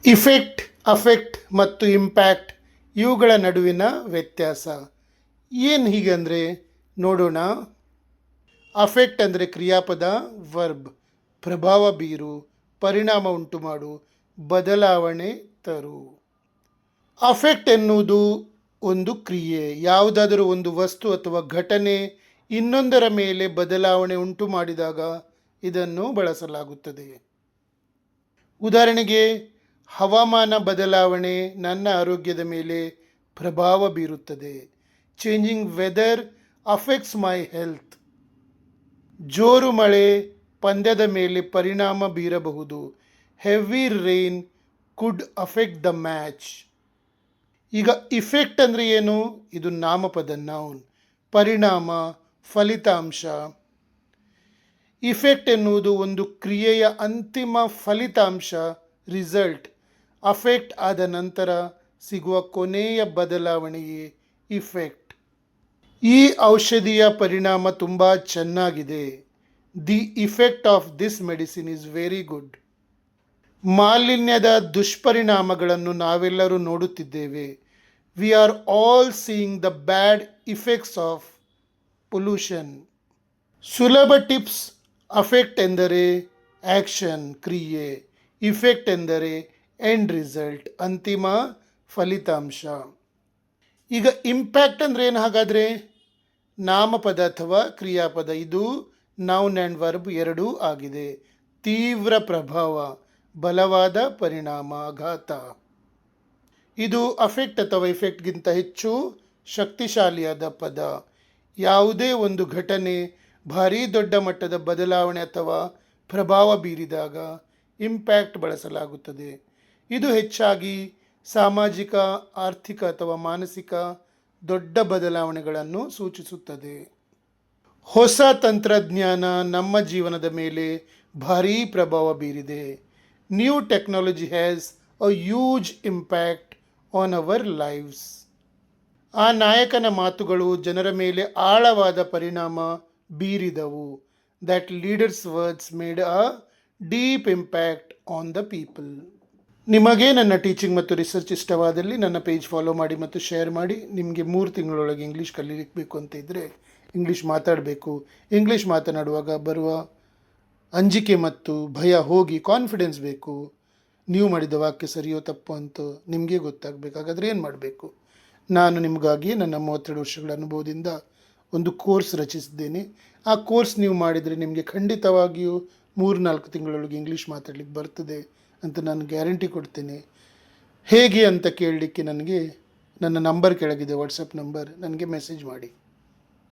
Effect, affect ಮತ್ತು impact ಇವುಗಳ ನಡುವಿನ ವ್ಯತ್ಯಾಸ ಏನು ಹೀಗಂದರೆ ನೋಡೋಣ. ಅಫೆಕ್ಟ್ ಅಂದರೆ ಕ್ರಿಯಾಪದ ವರ್ಬ್, ಪ್ರಭಾವ ಬೀರು, ಪರಿಣಾಮ ಉಂಟು ಮಾಡು, ಬದಲಾವಣೆ ತರು. ಅಫೆಕ್ಟ್ ಎನ್ನುವುದು ಒಂದು ಕ್ರಿಯೆ, ಯಾವುದಾದರೂ ಒಂದು ವಸ್ತು ಅಥವಾ ಘಟನೆ ಇನ್ನೊಂದರ ಮೇಲೆ ಬದಲಾವಣೆ ಉಂಟು ಮಾಡಿದಾಗ ಇದನ್ನು ಬಳಸಲಾಗುತ್ತದೆ. ಉದಾಹರಣೆಗೆ, ಹವಾಮಾನ ಬದಲಾವಣೆ ನನ್ನ ಆರೋಗ್ಯದ ಮೇಲೆ ಪ್ರಭಾವ ಬೀರುತ್ತದೆ. Changing weather affects my health. ಜೋರು ಮಳೆ ಪಂದ್ಯದ ಮೇಲೆ ಪರಿಣಾಮ ಬೀರಬಹುದು. Heavy rain could affect the match. ಈಗ ಇಫೆಕ್ಟ್ ಅಂದರೆ ಏನು? ಇದು ನಾಮಪದ, ನೌನ್. ಪರಿಣಾಮ, ಫಲಿತಾಂಶ. ಇಫೆಕ್ಟ್ ಎನ್ನುವುದು ಒಂದು ಕ್ರಿಯೆಯ ಅಂತಿಮ ಫಲಿತಾಂಶ, ರಿಸಲ್ಟ್. ಅಫೆಕ್ಟ್ ಆದ ನಂತರ ಸಿಗುವ ಕೊನೆಯ ಬದಲಾವಣೆಯೇ ಇಫೆಕ್ಟ್. ಈ ಔಷಧಿಯ ಪರಿಣಾಮ ತುಂಬ ಚೆನ್ನಾಗಿದೆ. The effect of this medicine is very good. ಮಾಲಿನ್ಯದ ದುಷ್ಪರಿಣಾಮಗಳನ್ನು ನಾವೆಲ್ಲರೂ ನೋಡುತ್ತಿದ್ದೇವೆ. We are all seeing the bad effects of pollution. ಸುಲಭ ಟಿಪ್ಸ್. ಅಫೆಕ್ಟ್ ಎಂದರೆ ಆ್ಯಕ್ಷನ್, ಕ್ರಿಯೆ. ಇಫೆಕ್ಟ್ ಎಂದರೆ ಎಂಡ್ ರಿಸಲ್ಟ್, ಅಂತಿಮ ಫಲಿತಾಂಶ. ಈಗ ಇಂಪ್ಯಾಕ್ಟ್ ಅಂದರೆ ಏನು ಹಾಗಾದರೆ? ನಾಮಪದ ಅಥವಾ ಕ್ರಿಯಾಪದ. ಇದು ನೌನ್ ಆ್ಯಂಡ್ ವರ್ಬ್ ಎರಡೂ ಆಗಿದೆ. ತೀವ್ರ ಪ್ರಭಾವ, ಬಲವಾದ ಪರಿಣಾಮ, ಆಘಾತ. ಇದು ಅಫೆಕ್ಟ್ ಅಥವಾ ಇಫೆಕ್ಟ್ಗಿಂತ ಹೆಚ್ಚು ಶಕ್ತಿಶಾಲಿಯಾದ ಪದ. ಯಾವುದೇ ಒಂದು ಘಟನೆ ಭಾರೀ ದೊಡ್ಡ ಮಟ್ಟದ ಬದಲಾವಣೆ ಅಥವಾ ಪ್ರಭಾವ ಬೀರಿದಾಗ ಇಂಪ್ಯಾಕ್ಟ್ ಬಳಸಲಾಗುತ್ತದೆ. ಇದು ಹೆಚ್ಚಾಗಿ ಸಾಮಾಜಿಕ, ಆರ್ಥಿಕ ಅಥವಾ ಮಾನಸಿಕ ದೊಡ್ಡ ಬದಲಾವಣೆಗಳನ್ನು ಸೂಚಿಸುತ್ತದೆ. ಹೊಸ ತಂತ್ರಜ್ಞಾನ ನಮ್ಮ ಜೀವನದ ಮೇಲೆ ಭಾರೀ ಪ್ರಭಾವ ಬೀರಿದೆ. New technology has a huge impact on our lives. ಆ ನಾಯಕನ ಮಾತುಗಳು ಜನರ ಮೇಲೆ ಆಳವಾದ ಪರಿಣಾಮ ಬೀರಿದವು. That leader's words made a deep impact on the people. ನಿಮಗೆ ನನ್ನ ಟೀಚಿಂಗ್ ಮತ್ತು ರಿಸರ್ಚ್ ಇಷ್ಟವಾದಲ್ಲಿ ನನ್ನ ಪೇಜ್ ಫಾಲೋ ಮಾಡಿ ಮತ್ತು ಶೇರ್ ಮಾಡಿ. ನಿಮಗೆ 3 ತಿಂಗಳೊಳಗೆ ಇಂಗ್ಲೀಷ್ ಕಲಿಯಬೇಕು ಅಂತ ಇದ್ದರೆ, ಇಂಗ್ಲೀಷ್ ಮಾತಾಡಬೇಕು, ಇಂಗ್ಲೀಷ್ ಮಾತನಾಡುವಾಗ ಬರುವ ಅಂಜಿಕೆ ಮತ್ತು ಭಯ ಹೋಗಿ ಕಾನ್ಫಿಡೆನ್ಸ್ ಬೇಕು. ನೀವು ಮಾಡಿದ ವಾಕ್ಯ ಸರಿಯೋ ತಪ್ಪು ಅಂತ ನಿಮಗೆ ಗೊತ್ತಾಗಬೇಕು. ಹಾಗಾದರೆ ಏನು ಮಾಡಬೇಕು? ನಾನು ನಿಮಗಾಗಿ ನನ್ನ 32 ವರ್ಷಗಳ ಅನುಭವದಿಂದ ಒಂದು ಕೋರ್ಸ್ ರಚಿಸಿದ್ದೇನೆ. ಆ ಕೋರ್ಸ್ ನೀವು ಮಾಡಿದರೆ ನಿಮಗೆ ಖಂಡಿತವಾಗಿಯೂ 3-4 ತಿಂಗಳೊಳಗೆ ಇಂಗ್ಲೀಷ್ ಮಾತಾಡಲಿಕ್ಕೆ ಬರ್ತದೆ ಅಂತ ನಾನು ಗ್ಯಾರಂಟಿ ಕೊಡ್ತೇನೆ. ಹೇಗೆ ಅಂತ ಕೇಳಲಿಕ್ಕೆ ನನಗೆ ನನ್ನ ನಂಬರ್ ಕೆಳಗಿದೆ, ವಾಟ್ಸಪ್ ನಂಬರ್, ನನಗೆ ಮೆಸೇಜ್ ಮಾಡಿ.